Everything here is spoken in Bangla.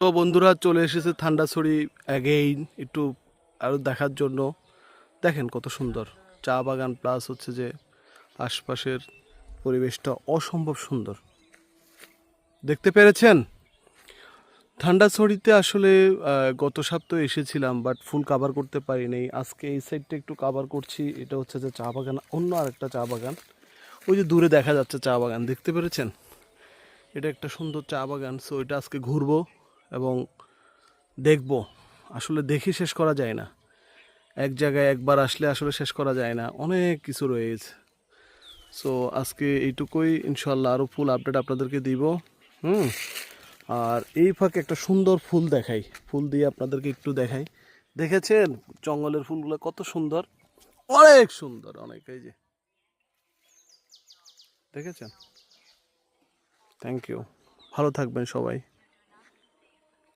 তো বন্ধুরা চলে এসেছে থান্ডাছড়ি অ্যাগেইন একটু আরও দেখার জন্য। দেখেন কত সুন্দর চা বাগান, প্লাস হচ্ছে যে আশপাশের পরিবেশটা অসম্ভব সুন্দর। দেখতে পেরেছেন? থান্ডাছড়িতে আসলে গত সপ্তাহে এসেছিলাম, বাট ফুল কাভার করতে পারিনি। আজকে এই সাইডটা একটু কাভার করছি। এটা হচ্ছে যে চা বাগান, অন্য আরেকটা চা বাগান। ওই যে দূরে দেখা যাচ্ছে চা বাগান, দেখতে পেরেছেন? এটা একটা সুন্দর চা বাগান। সো এটা আজকে ঘুরবো এবং দেখব। আসলে দেখে শেষ করা যায় না, এক জায়গায় একবার আসলে আসলে শেষ করা যায় না, অনেক কিছু রয়েছে। সো আজকে এইটুকুই, ইনশাল্লাহ আরও ফুল আপডেট আপনাদেরকে দিব। হুম। আর এই ফাঁকে একটা সুন্দর ফুল দেখাই, ফুল দিয়ে আপনাদেরকে একটু দেখাই। দেখেছেন জঙ্গলের ফুলগুলো কত সুন্দর, অনেক সুন্দর, অনেক। এই যে দেখেছেন। থ্যাংক ইউ, ভালো থাকবেন সবাই।